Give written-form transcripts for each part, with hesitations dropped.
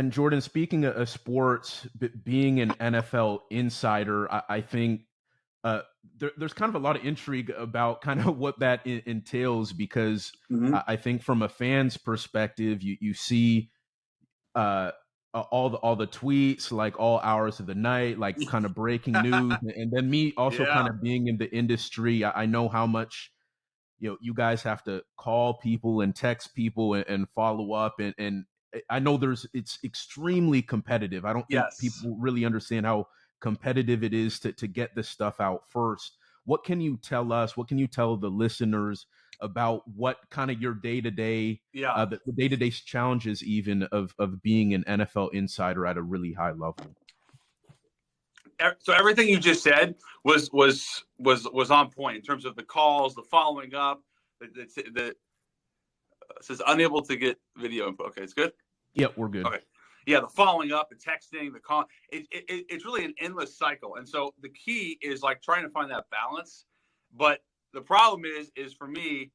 And Jordan, speaking of sports, being an NFL insider, I think there's kind of a lot of intrigue about kind of what that entails because Mm-hmm. I think from a fan's perspective, you see uh, all the tweets like all hours of the night, like kind of breaking news, and then me also kind Yeah. of being in the industry, I know how much you guys have to call people and text people and follow up and I know it's extremely competitive. I don't think Yes. people really understand how competitive it is to get this stuff out first. What can you tell us? What can you tell the listeners about what kind of your day-to-day Yeah. the day-to-day challenges even of being an NFL insider at a really high level? So everything you just said was on point in terms of the calls, the following up. The says unable to get video input. Okay, it's good. Yeah, we're good. Okay. Yeah, the following up, the texting, the call. It's really an endless cycle. And so the key is like trying to find that balance. But the problem is for me,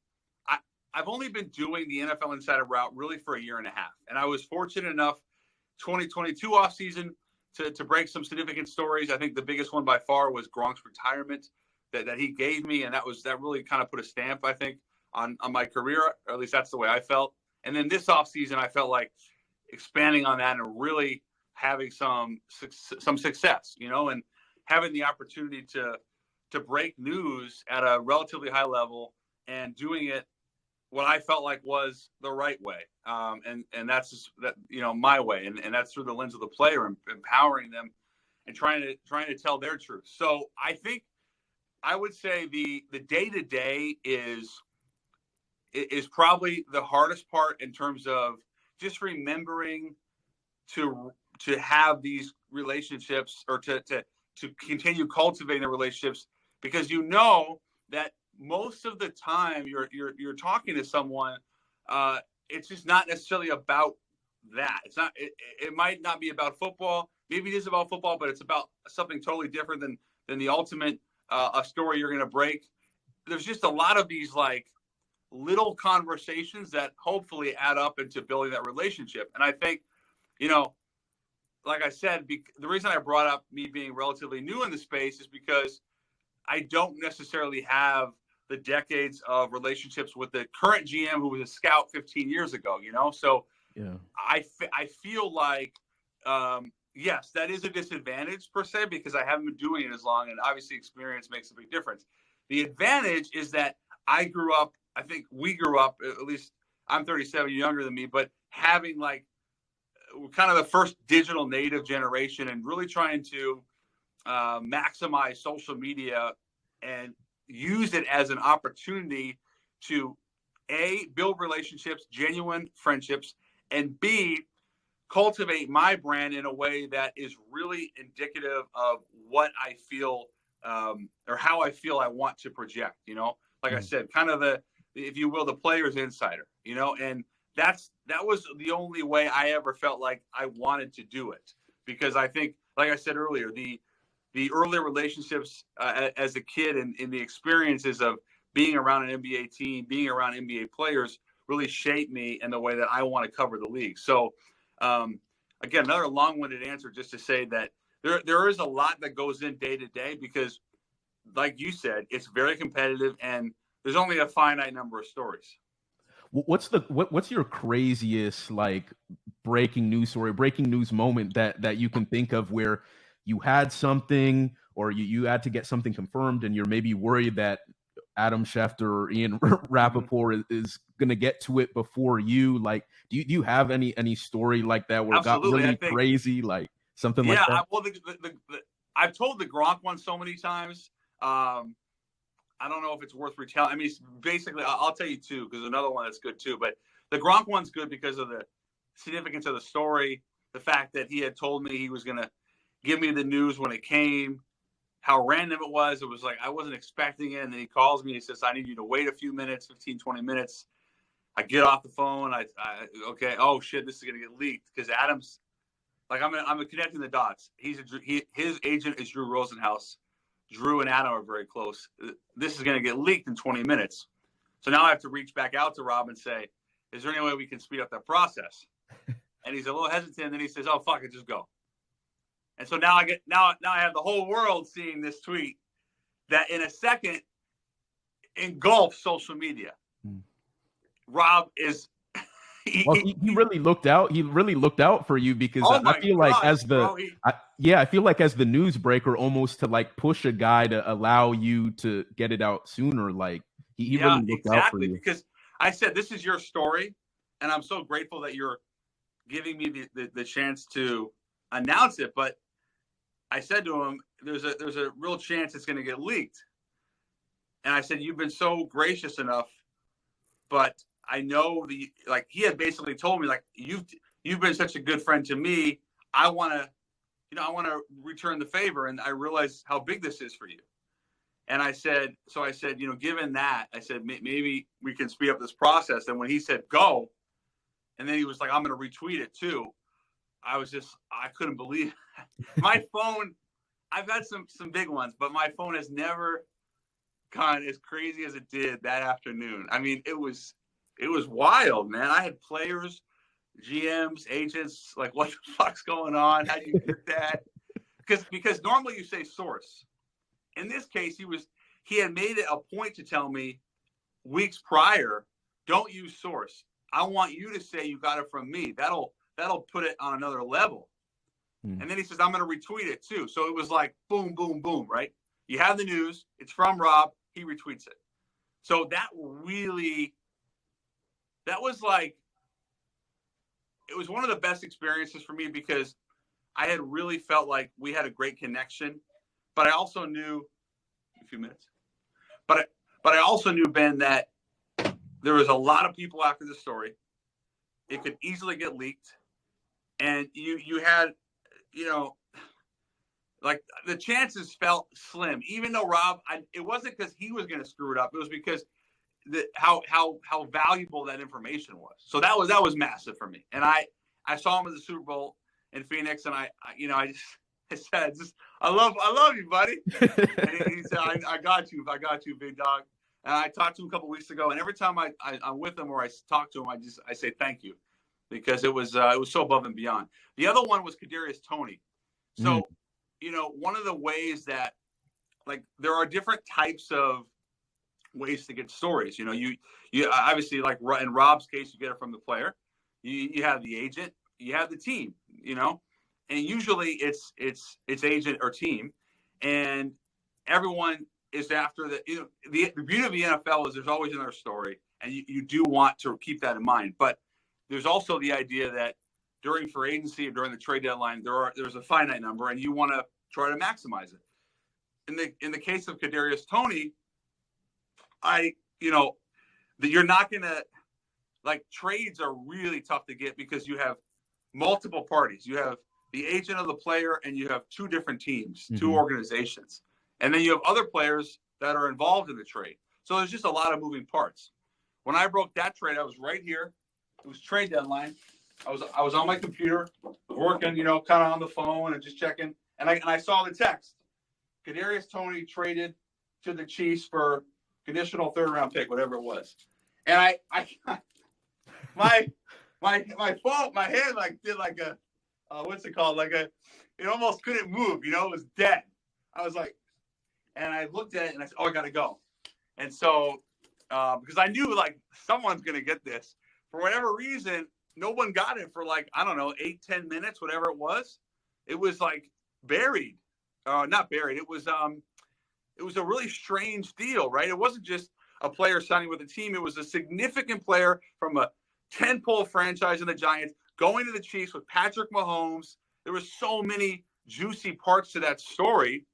I, I've only been doing the NFL Insider route really for a year and a half. And I was fortunate enough 2022 offseason to break some significant stories. I think the biggest one by far was Gronk's retirement that he gave me. And that really kind of put a stamp, I think, on my career, or at least that's the way I felt. And then this offseason, I felt like expanding on that and really having some success, and having the opportunity to break news at a relatively high level and doing it what I felt like was the right way, and that's just that my way, and that's through the lens of the player, and empowering them and trying to tell their truth. So I think I would say the day to day is probably the hardest part in terms of just remembering to have these relationships, or to continue cultivating the relationships, because that most of the time you're talking to someone, it's just not necessarily about that. It's not. It might not be about football. Maybe it is about football, but it's about something totally different than the ultimate a story you're going to break. There's just a lot of these like little conversations that hopefully add up into building that relationship. And I think, like I said, the reason I brought up me being relatively new in the space is because I don't necessarily have the decades of relationships with the current GM who was a scout 15 years ago, So Yeah. I feel like, yes, that is a disadvantage per se, because I haven't been doing it as long, and obviously experience makes a big difference. The advantage is that I think we grew up, at least I'm 37, younger than me, but having like kind of the first digital native generation, and really trying to maximize social media and use it as an opportunity to build relationships, genuine friendships, and B, cultivate my brand in a way that is really indicative of what I feel, or how I feel I want to project. Like I said, kind of if you will, the player's insider. And that was the only way I ever felt like I wanted to do it, because I think, like I said earlier, the earlier relationships as a kid, and in the experiences of being around an NBA team, being around NBA players, really shaped me in the way that I want to cover the league. So, again, another long-winded answer just to say that there is a lot that goes in day to day, because, like you said, it's very competitive, and there's only a finite number of stories. What's your craziest like breaking news story, breaking news moment that you can think of where you had something, or you had to get something confirmed and you're maybe worried that Adam Schefter or Ian Rappaport is going to get to it before you? Like, do you have any story like that where it got Absolutely, I really think. crazy, like something like Yeah, that? I've told the Gronk one so many times. I don't know if it's worth retelling. I mean, basically, I'll tell you two, because another one that's good too. But the Gronk one's good because of the significance of the story, the fact that he had told me he was going to give me the news when it came, how random it was. It was like I wasn't expecting it. And then he calls me. He says, I need you to wait a few minutes, 15, 20 minutes. I get off the phone. Okay, oh, shit, this is going to get leaked, because Adam's like, I'm connecting the dots. His agent is Drew Rosenhaus. Drew and Adam are very close. This is going to get leaked in 20 minutes. So now I have to reach back out to Rob and say, is there any way we can speed up that process? And he's a little hesitant. And then he says, "Oh, fuck it, just go." And so now I have the whole world seeing this tweet that in a second engulfs social media. Rob is he really looked out. He really looked out for you because I feel like as the newsbreaker, almost to like push a guy to allow you to get it out sooner. Like he really looked out for you. Because I said, this is your story, and I'm so grateful that you're giving me the chance to announce it. But I said to him, there's a real chance it's going to get leaked. And I said, you've been so gracious enough, but I know he had basically told me, like, you've been such a good friend to me. I want to return the favor. And I realize how big this is for you. And I said, given that, I said, maybe we can speed up this process. And when he said go, and then he was like, I'm going to retweet it too. I couldn't believe it. My phone, I've had some big ones, but my phone has never gone as crazy as it did that afternoon. I mean, it was wild, man. I had players, GMs, agents, like, what the fuck's going on? How do you get that? Because normally you say source. In this case, he had made it a point to tell me weeks prior, don't use source. I want you to say you got it from me. That'll put it on another level. And then he says, I'm going to retweet it too. So it was like boom, boom, boom, right? You have the news. It's from Rob. He retweets it. So that was like, it was one of the best experiences for me because I had really felt like we had a great connection. But I also knew, a few minutes, but I also knew, Ben, that there was a lot of people after the story. It could easily get leaked. And you had, like, the chances felt slim, even though Rob, it wasn't because he was going to screw it up. It was because how valuable that information was. So that was massive for me. And I saw him at the Super Bowl in Phoenix, and I said, I love you, buddy. And he said, I got you, big dog. And I talked to him a couple weeks ago, and every time I'm with him or I talk to him, I say thank you, because it was so above and beyond. The other one was Kadarius Toney. So, one of the ways that, like, there are different types of ways to get stories. You obviously, like in Rob's case, you get it from the player. You have the agent, you have the team, and usually it's agent or team, and everyone is after the beauty of the NFL is there's always another story, and you do want to keep that in mind. But there's also the idea that during free agency or during the trade deadline, there's a finite number, and you want to try to maximize it. In the case of Kadarius Toney, you're not gonna, like, trades are really tough to get because you have multiple parties. You have the agent of the player, and you have two different teams, two organizations. And then you have other players that are involved in the trade. So there's just a lot of moving parts. When I broke that trade, I was right here. It was trade deadline. I was on my computer working, kind of on the phone and just checking. And I saw the text. Kadarius Toney traded to the Chiefs for conditional third-round pick, whatever it was. And my phone, my hand, like, did like a, what's it called? It almost couldn't move, it was dead. I was like, and I looked at it and I said, oh, I got to go. And so, because I knew, like, someone's going to get this. For whatever reason, no one got it for, like, I don't know, 8-10 minutes, whatever it was. It was like buried, not buried. It was a really strange deal, right? It wasn't just a player signing with a team. It was a significant player from a 10-pole franchise in the Giants going to the Chiefs with Patrick Mahomes. There were so many juicy parts to that story.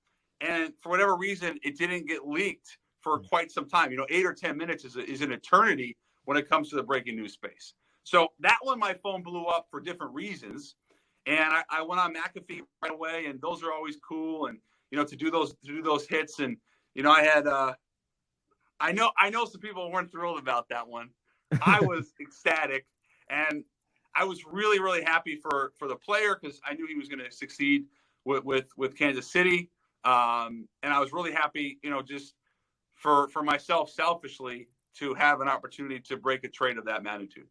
And for whatever reason, it didn't get leaked for quite some time. 8 or 10 minutes is an eternity when it comes to the breaking news space. So that one, my phone blew up for different reasons. And I went on McAfee right away, and those are always cool. And, to do those hits. And, I had, I know some people weren't thrilled about that one. I was ecstatic, and I was really, really happy for the player because I knew he was going to succeed with Kansas City. And I was really happy, just for myself selfishly to have an opportunity to break a trade of that magnitude.